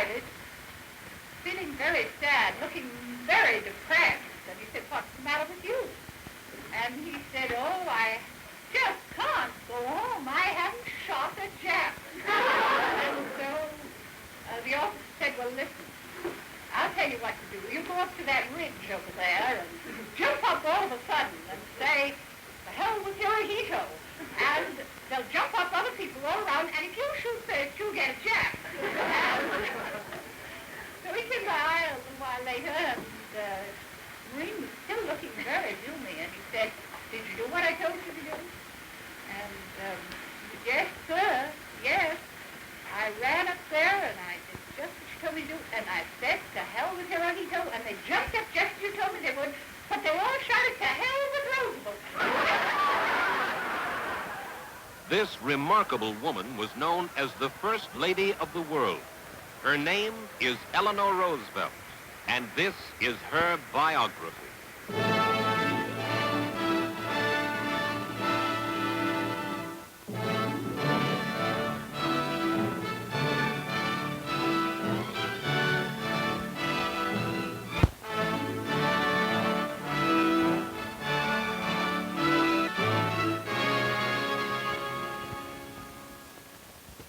started feeling very sad, looking very depressed. And he said, "What's the matter with you?" And he said, "Oh, I just can't go home. I haven't shot a Jap." And so the officer said, "Well, listen, I'll tell you what to do. You go up to that ridge over there and jump up all of a sudden and say, 'The hell with Hirohito.' And they'll jump up other people all around, and if you shoot first, you'll get a Jap." So he came by a little while later, and the Marine was still looking very gloomy, and he said, "Did you do what I told you to do?" And he said, "Yes, sir, yes. I ran up there, and I did just what you told me to do, and I said, 'To hell with Hirohito,' and they jumped up just as you told me they would, but they all shouted, 'To hell with Roosevelt.'" This remarkable woman was known as the First Lady of the World. Her name is Eleanor Roosevelt, and this is her biography.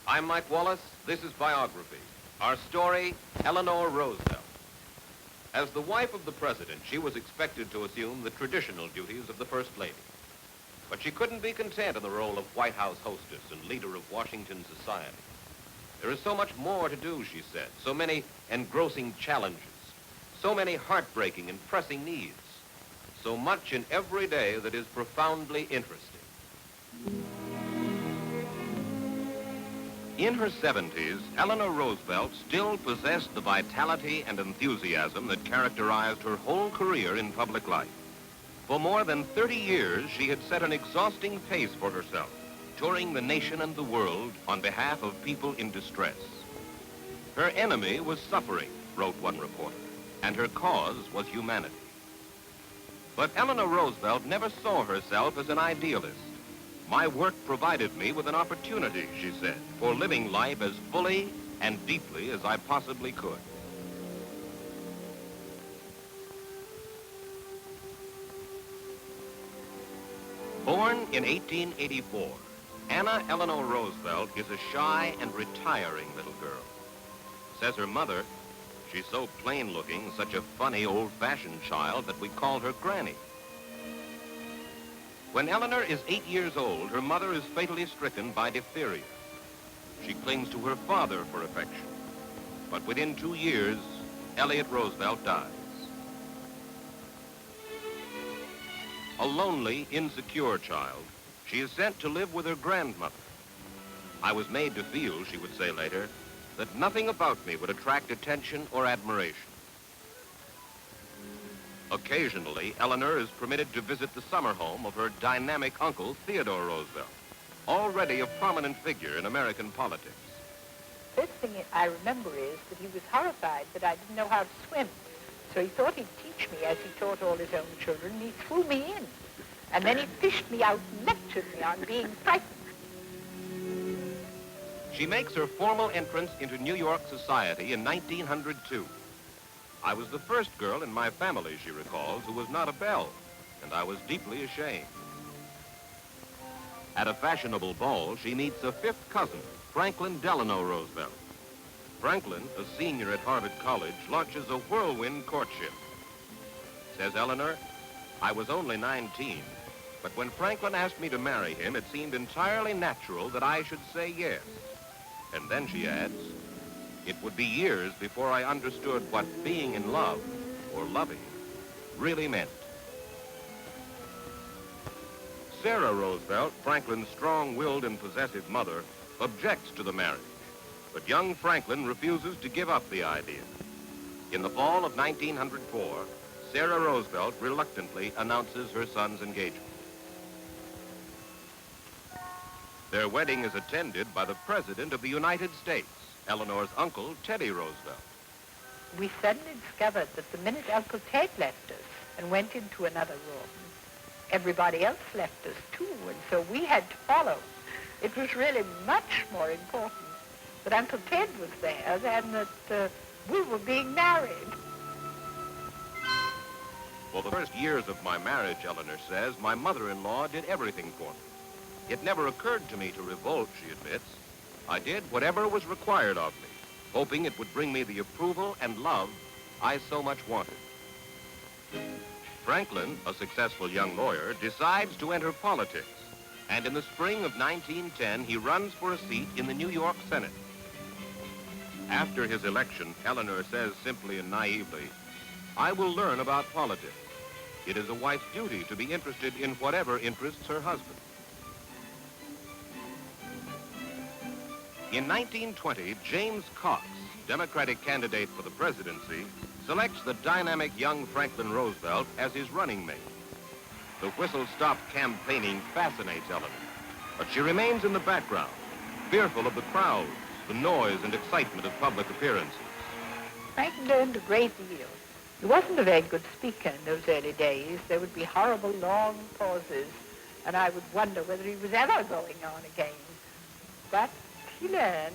I'm Mike Wallace. This is Biography. Our story, Eleanor Roosevelt. As the wife of the president, she was expected to assume the traditional duties of the First Lady. But she couldn't be content in the role of White House hostess and leader of Washington society. There is so much more to do, she said, so many engrossing challenges, so many heartbreaking and pressing needs, so much in every day that is profoundly interesting. In her 70s, Eleanor Roosevelt still possessed the vitality and enthusiasm that characterized her whole career in public life. For more than 30 years, she had set an exhausting pace for herself, touring the nation and the world on behalf of people in distress. Her enemy was suffering, wrote one reporter, and her cause was humanity. But Eleanor Roosevelt never saw herself as an idealist. "My work provided me with an opportunity," she said, "for living life as fully and deeply as I possibly could." Born in 1884, Anna Eleanor Roosevelt is a shy and retiring little girl. Says her mother, "She's so plain-looking, such a funny, old-fashioned child that we called her Granny." When Eleanor is 8 years old, her mother is fatally stricken by diphtheria. She clings to her father for affection. But within 2 years, Elliot Roosevelt dies. A lonely, insecure child, she is sent to live with her grandmother. "I was made to feel," she would say later, "that nothing about me would attract attention or admiration." Occasionally, Eleanor is permitted to visit the summer home of her dynamic uncle, Theodore Roosevelt, already a prominent figure in American politics. First thing I remember is that he was horrified that I didn't know how to swim. So he thought he'd teach me as he taught all his own children, and he threw me in. And then he fished me out and lectured me on being frightened. She makes her formal entrance into New York society in 1902. "I was the first girl in my family," she recalls, "who was not a belle, and I was deeply ashamed." At a fashionable ball, she meets a fifth cousin, Franklin Delano Roosevelt. Franklin, a senior at Harvard College, launches a whirlwind courtship. Says Eleanor, "I was only 19, but when Franklin asked me to marry him, it seemed entirely natural that I should say yes." And then she adds, "It would be years before I understood what being in love, or loving, really meant." Sarah Roosevelt, Franklin's strong-willed and possessive mother, objects to the marriage, but young Franklin refuses to give up the idea. In the fall of 1904, Sarah Roosevelt reluctantly announces her son's engagement. Their wedding is attended by the President of the United States, Eleanor's uncle, Teddy Roosevelt. We suddenly discovered that the minute Uncle Ted left us and went into another room, everybody else left us too, and so we had to follow. It was really much more important that Uncle Ted was there than that we were being married. For the first years of my marriage, Eleanor says, my mother-in-law did everything for me. It never occurred to me to revolt, she admits. I did whatever was required of me, hoping it would bring me the approval and love I so much wanted. Franklin, a successful young lawyer, decides to enter politics, and in the spring of 1910, he runs for a seat in the New York Senate. After his election, Eleanor says simply and naively, I will learn about politics. It is a wife's duty to be interested in whatever interests her husband. In 1920, James Cox, Democratic candidate for the presidency, selects the dynamic young Franklin Roosevelt as his running mate. The whistle-stop campaigning fascinates Eleanor, but she remains in the background, fearful of the crowds, the noise and excitement of public appearances. Franklin learned a great deal. He wasn't a very good speaker in those early days. There would be horrible long pauses, and I would wonder whether he was ever going on again. But he learned.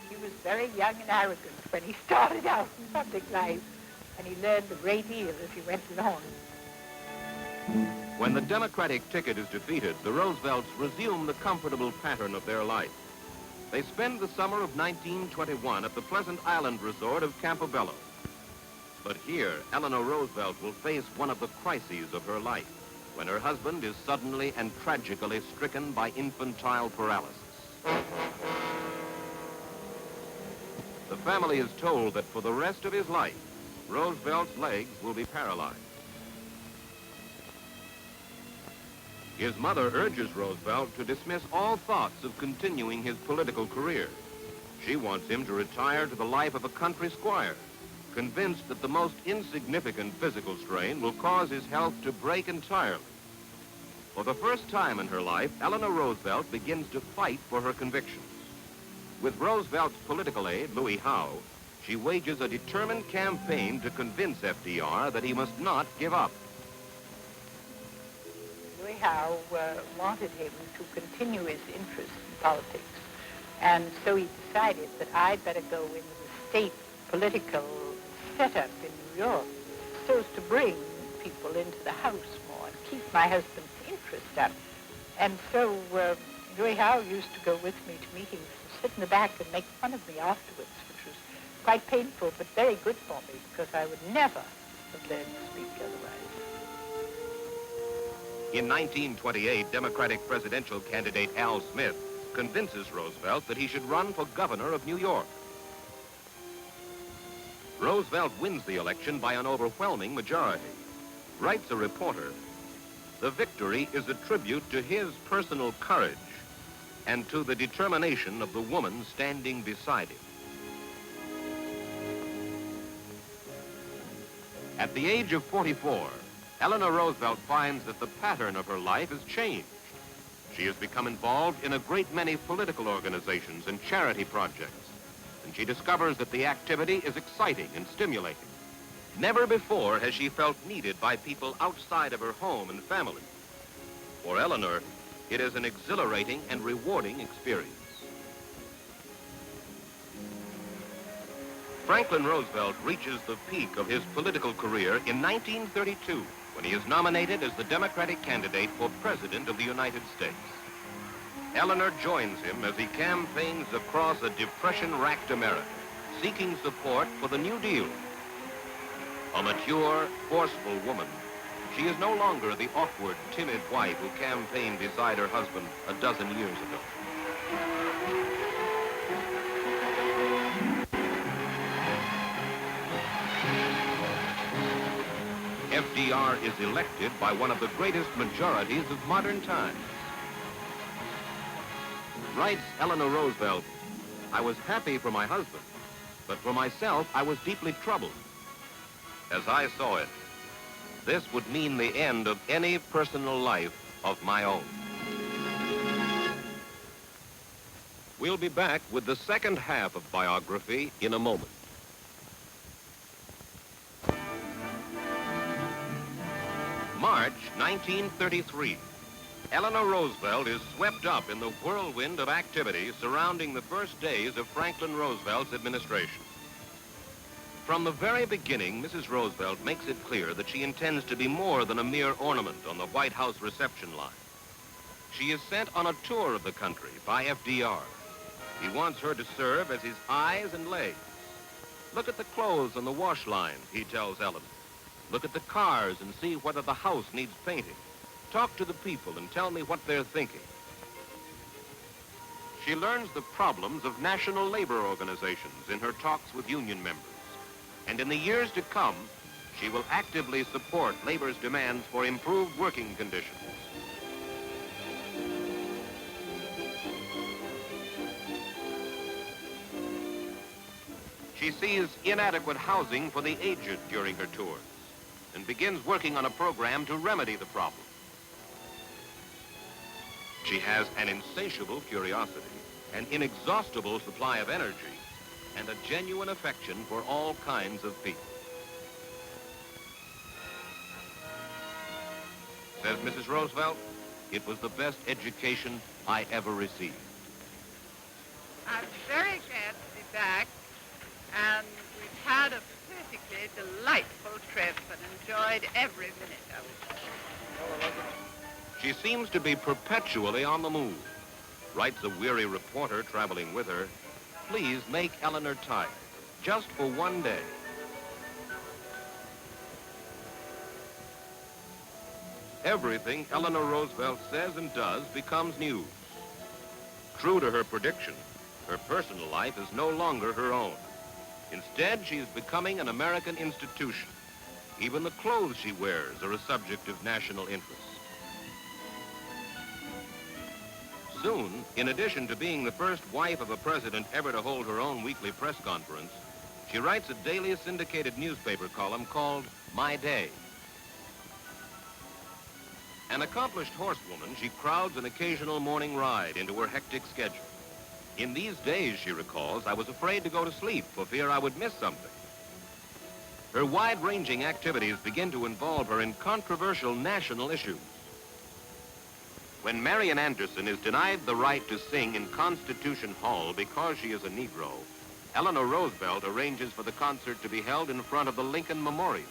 He was very young and arrogant when he started out in public life, and he learned a great deal as he went along. When the Democratic ticket is defeated, the Roosevelts resume the comfortable pattern of their life. They spend the summer of 1921 at the pleasant island resort of Campobello. But here, Eleanor Roosevelt will face one of the crises of her life, when her husband is suddenly and tragically stricken by infantile paralysis. The family is told that for the rest of his life, Roosevelt's legs will be paralyzed. His mother urges Roosevelt to dismiss all thoughts of continuing his political career. She wants him to retire to the life of a country squire, convinced that the most insignificant physical strain will cause his health to break entirely. For the first time in her life, Eleanor Roosevelt begins to fight for her convictions. With Roosevelt's political aide, Louis Howe, she wages a determined campaign to convince FDR that he must not give up. Louis Howe wanted him to continue his interest in politics, and so he decided that I'd better go into the state political setup in New York so as to bring people into the House more and keep my husband's interest up. And so Louis Howe used to go with me to meetings and sit in the back and make fun of me afterwards, which was quite painful but very good for me because I would never have learned to speak otherwise. In 1928, Democratic presidential candidate Al Smith convinces Roosevelt that he should run for governor of New York. Roosevelt wins the election by an overwhelming majority. Writes a reporter, the victory is a tribute to his personal courage and to the determination of the woman standing beside him. At the age of 44, Eleanor Roosevelt finds that the pattern of her life has changed. She has become involved in a great many political organizations and charity projects, and she discovers that the activity is exciting and stimulating. Never before has she felt needed by people outside of her home and family. For Eleanor, it is an exhilarating and rewarding experience. Franklin Roosevelt reaches the peak of his political career in 1932, when he is nominated as the Democratic candidate for President of the United States. Eleanor joins him as he campaigns across a depression-racked America, seeking support for the New Deal. A mature, forceful woman, she is no longer the awkward, timid wife who campaigned beside her husband a dozen years ago. FDR is elected by one of the greatest majorities of modern times. Writes Eleanor Roosevelt, I was happy for my husband, but for myself, I was deeply troubled. As I saw it, this would mean the end of any personal life of my own. We'll be back with the second half of Biography in a moment. March 1933. Eleanor Roosevelt is swept up in the whirlwind of activity surrounding the first days of Franklin Roosevelt's administration. From the very beginning, Mrs. Roosevelt makes it clear that she intends to be more than a mere ornament on the White House reception line. She is sent on a tour of the country by FDR. He wants her to serve as his eyes and legs. Look at the clothes on the wash line, he tells Eleanor. Look at the cars and see whether the house needs painting. Talk to the people and tell me what they're thinking. She learns the problems of national labor organizations in her talks with union members. And in the years to come, she will actively support labor's demands for improved working conditions. She sees inadequate housing for the aged during her tours and begins working on a program to remedy the problem. She has an insatiable curiosity, an inexhaustible supply of energy, and a genuine affection for all kinds of people. Says Mrs. Roosevelt, it was the best education I ever received. I'm very glad to be back, and we've had a perfectly delightful trip and enjoyed every minute of it. She seems to be perpetually on the move. Writes a weary reporter traveling with her, please make Eleanor tired, just for one day. Everything Eleanor Roosevelt says and does becomes news. True to her prediction, her personal life is no longer her own. Instead, she is becoming an American institution. Even the clothes she wears are a subject of national interest. Soon, in addition to being the first wife of a president ever to hold her own weekly press conference, she writes a daily syndicated newspaper column called My Day. An accomplished horsewoman, she crowds an occasional morning ride into her hectic schedule. In these days, she recalls, I was afraid to go to sleep for fear I would miss something. Her wide-ranging activities begin to involve her in controversial national issues. When Marian Anderson is denied the right to sing in Constitution Hall because she is a Negro, Eleanor Roosevelt arranges for the concert to be held in front of the Lincoln Memorial.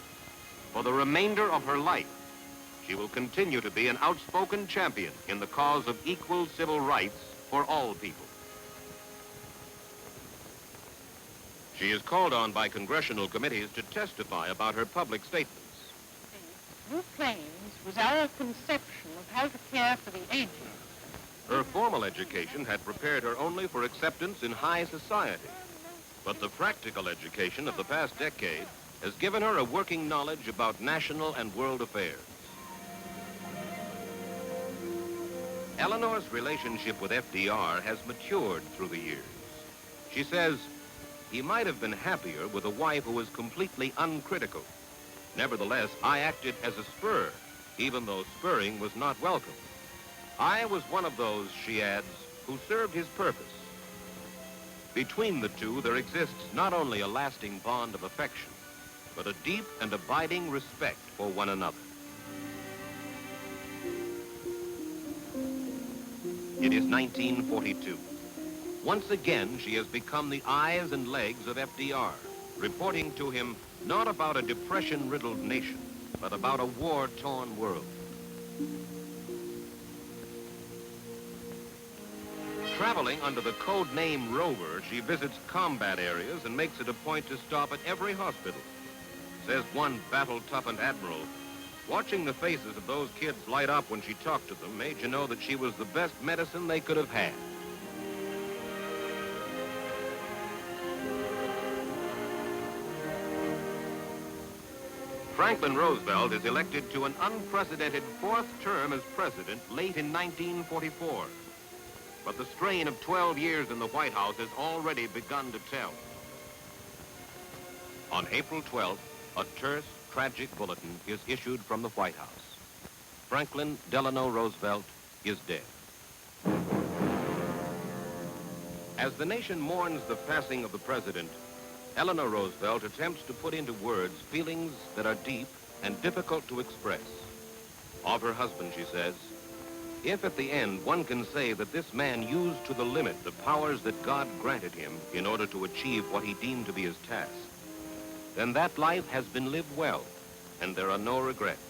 For the remainder of her life, she will continue to be an outspoken champion in the cause of equal civil rights for all people. She is called on by congressional committees to testify about her public statements. Blue Plains was our conception of how to care for the aged. Her formal education had prepared her only for acceptance in high society. But the practical education of the past decade has given her a working knowledge about national and world affairs. Eleanor's relationship with FDR has matured through the years. She says, he might have been happier with a wife who was completely uncritical. Nevertheless, I acted as a spur, even though spurring was not welcome. I was one of those, she adds, who served his purpose. Between the two, there exists not only a lasting bond of affection, but a deep and abiding respect for one another. It is 1942. Once again, she has become the eyes and legs of FDR, reporting to him not about a depression-riddled nation, but about a war-torn world. Traveling under the code name Rover, she visits combat areas and makes it a point to stop at every hospital. Says one battle-toughened admiral, watching the faces of those kids light up when she talked to them made you know that she was the best medicine they could have had. Franklin Roosevelt is elected to an unprecedented fourth term as president late in 1944. But the strain of 12 years in the White House has already begun to tell. On April 12th, a terse, tragic bulletin is issued from the White House. Franklin Delano Roosevelt is dead. As the nation mourns the passing of the president, Eleanor Roosevelt attempts to put into words feelings that are deep and difficult to express. Of her husband, she says, If at the end one can say that this man used to the limit the powers that God granted him in order to achieve what he deemed to be his task, then that life has been lived well, and there are no regrets.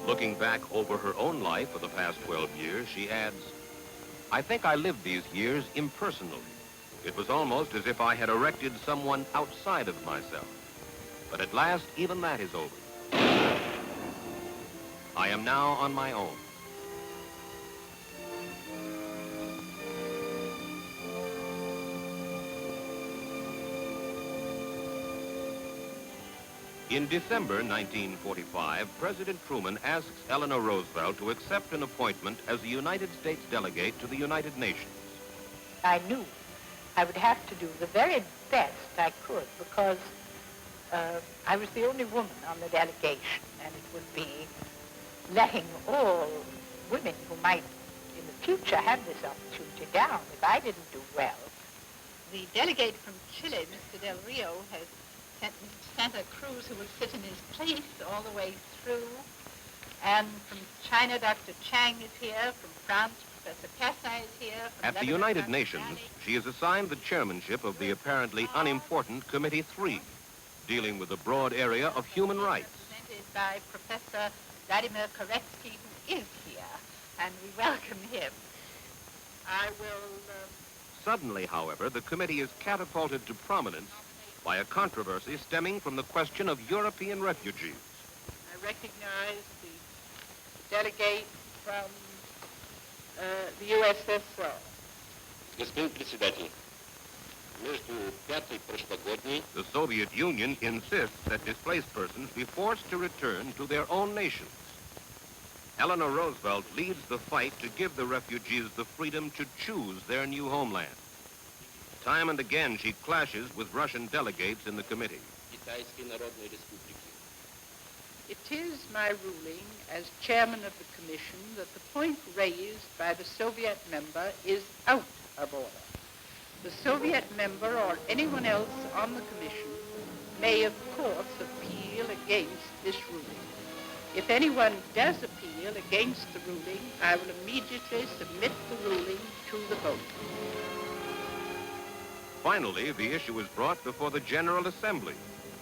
Looking back over her own life for the past 12 years, she adds, "I think I lived these years impersonally. It was almost as if I had erected someone outside of myself. But at last, even that is over. I am now on my own." In December 1945, President Truman asks Eleanor Roosevelt to accept an appointment as the United States delegate to the United Nations. I knew I would have to do the very best I could because I was the only woman on the delegation, and it would be letting all women who might in the future have this opportunity down if I didn't do well. The delegate from Chile, Mr. Del Rio, has sent Mr. Santa Cruz, who will sit in his place all the way through. And from China, Dr. Chang is here. From France, Professor Cassin is here. At the United Nations, she is assigned the chairmanship of the apparently unimportant Committee 3, dealing with the broad area of human rights. Represented by Professor Vladimir Koretsky, who is here, and we welcome him. I will... Suddenly, however, the committee is catapulted to prominence by a controversy stemming from the question of European refugees. I recognize the delegate from the USSR. Господин председатель, между пятой прошлогодней The Soviet Union insists that displaced persons be forced to return to their own nations. Eleanor Roosevelt leads the fight to give the refugees the freedom to choose their new homeland. Time and again, she clashes with Russian delegates in the committee. Китайской Народной Республики. It is my ruling as chairman of the commission that the point raised by the Soviet member is out of order. The Soviet member or anyone else on the commission may, of course, appeal against this ruling. If anyone does appeal against the ruling, I will immediately submit the ruling to the vote. Finally, the issue is brought before the General Assembly,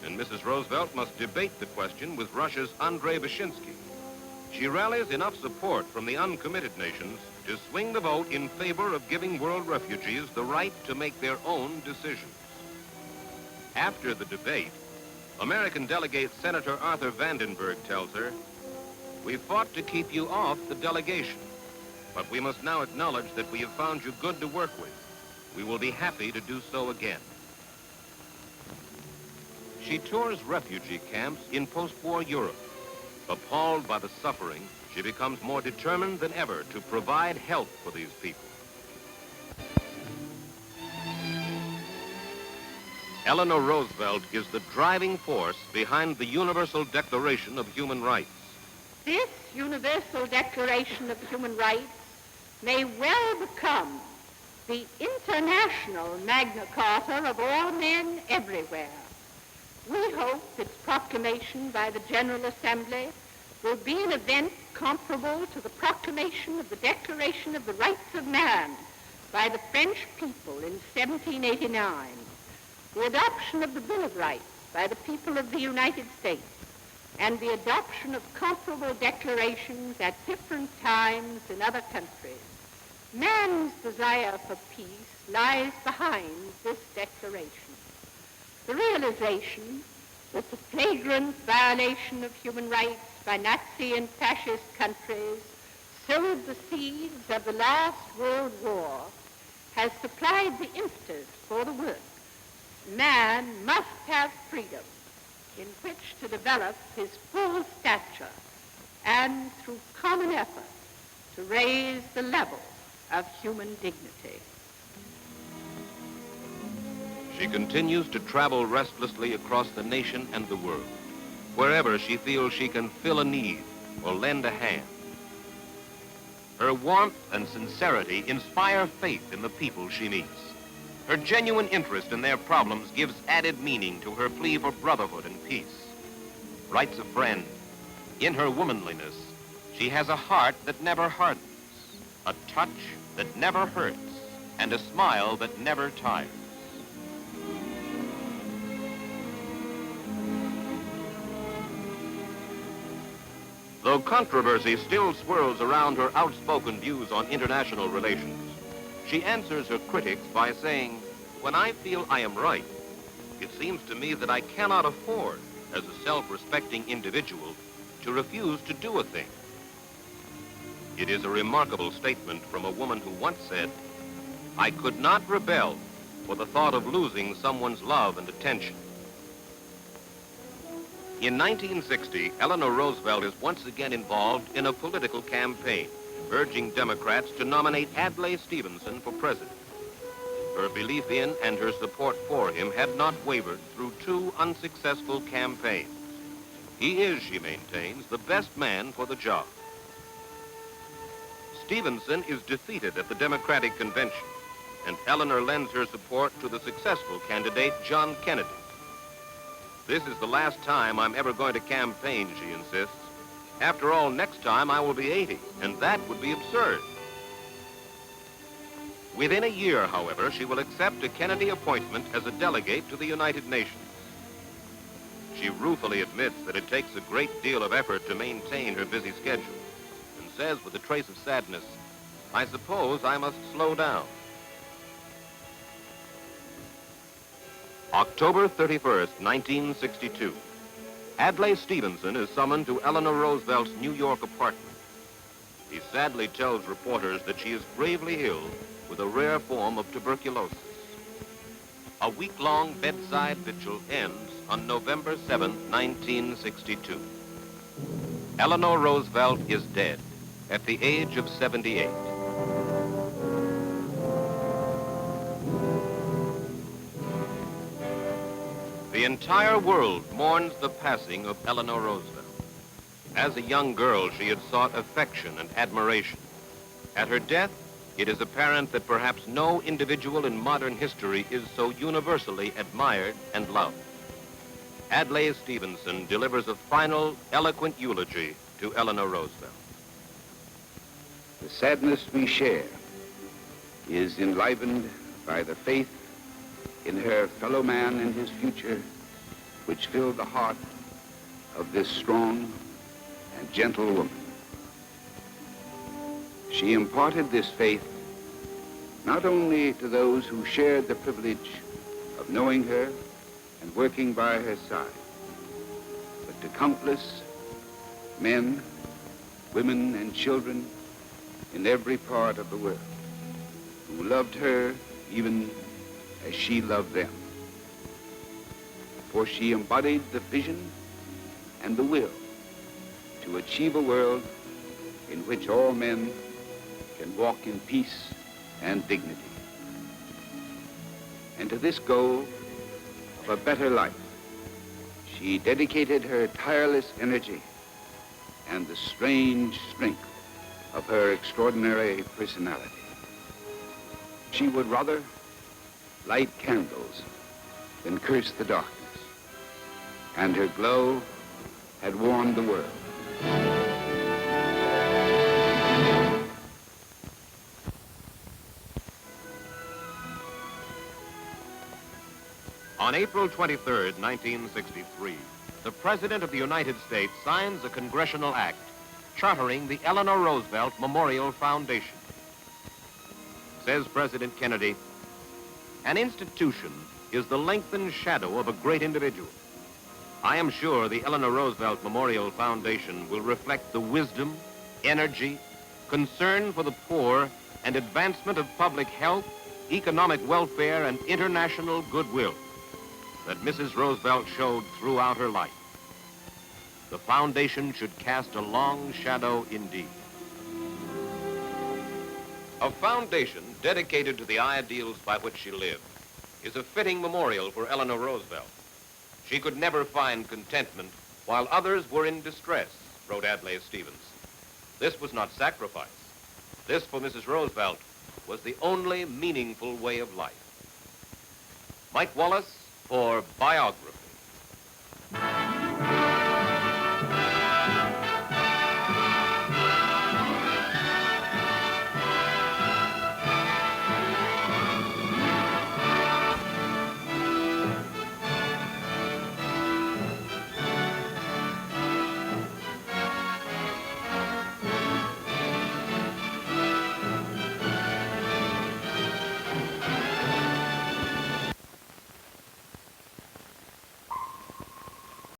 and Mrs. Roosevelt must debate the question with Russia's Andrei Vyshinsky. She rallies enough support from the uncommitted nations to swing the vote in favor of giving world refugees the right to make their own decisions. After the debate, American delegate Senator Arthur Vandenberg tells her, "We fought to keep you off the delegation, but we must now acknowledge that we have found you good to work with. We will be happy to do so again." She tours refugee camps in post-war Europe. Appalled by the suffering, she becomes more determined than ever to provide help for these people. Eleanor Roosevelt is the driving force behind the Universal Declaration of Human Rights. This Universal Declaration of Human Rights may well become the international Magna Carta of all men everywhere. We hope its proclamation by the General Assembly will be an event comparable to the proclamation of the Declaration of the Rights of Man by the French people in 1789, the adoption of the Bill of Rights by the people of the United States, and the adoption of comparable declarations at different times in other countries. Man's desire for peace lies behind this declaration. The realization that the flagrant violation of human rights by Nazi and fascist countries sowed the seeds of the last World War has supplied the impetus for the work. Man must have freedom in which to develop his full stature and through common effort to raise the level of human dignity. She continues to travel restlessly across the nation and the world, wherever she feels she can fill a need or lend a hand. Her warmth and sincerity inspire faith in the people she meets. Her genuine interest in their problems gives added meaning to her plea for brotherhood and peace. Writes a friend, In her womanliness, she has a heart that never hardens, a touch that never hurts, and a smile that never tires. Though controversy still swirls around her outspoken views on international relations, she answers her critics by saying, "When I feel I am right, it seems to me that I cannot afford, as a self-respecting individual, to refuse to do a thing." It is a remarkable statement from a woman who once said, "I could not rebel for the thought of losing someone's love and attention." In 1960, Eleanor Roosevelt is once again involved in a political campaign, urging Democrats to nominate Adlai Stevenson for president. Her belief in and her support for him had not wavered through two unsuccessful campaigns. He is, she maintains, the best man for the job. Stevenson is defeated at the Democratic convention, and Eleanor lends her support to the successful candidate, John Kennedy. "This is the last time I'm ever going to campaign," she insists. "After all, next time I will be 80, and that would be absurd." Within a year, however, she will accept a Kennedy appointment as a delegate to the United Nations. She ruefully admits that it takes a great deal of effort to maintain her busy schedule, and says with a trace of sadness, "I suppose I must slow down." October 31st, 1962. Adlai Stevenson is summoned to Eleanor Roosevelt's New York apartment. He sadly tells reporters that she is gravely ill with a rare form of tuberculosis. A week-long bedside vigil ends on November 7, 1962. Eleanor Roosevelt is dead at the age of 78. The entire world mourns the passing of Eleanor Roosevelt. As a young girl, she had sought affection and admiration. At her death, it is apparent that perhaps no individual in modern history is so universally admired and loved. Adlai Stevenson delivers a final, eloquent eulogy to Eleanor Roosevelt. The sadness we share is enlivened by the faith in her fellow man and his future, which filled the heart of this strong and gentle woman. She imparted this faith not only to those who shared the privilege of knowing her and working by her side, but to countless men, women, and children in every part of the world who loved her even as she loved them. For she embodied the vision and the will to achieve a world in which all men can walk in peace and dignity. And to this goal of a better life, she dedicated her tireless energy and the strange strength of her extraordinary personality. She would rather light candles than curse the darkness, and her glow had warmed the world. On April 23rd, 1963, the President of the United States signs a congressional act chartering the Eleanor Roosevelt Memorial Foundation. Says President Kennedy, "An institution is the lengthened shadow of a great individual. I am sure the Eleanor Roosevelt Memorial Foundation will reflect the wisdom, energy, concern for the poor, and advancement of public health, economic welfare, and international goodwill that Mrs. Roosevelt showed throughout her life. The foundation should cast a long shadow indeed." A foundation dedicated to the ideals by which she lived is a fitting memorial for Eleanor Roosevelt. She could never find contentment while others were in distress, wrote Adlai Stevenson. This was not sacrifice. This, for Mrs. Roosevelt, was the only meaningful way of life. Mike Wallace for Biography.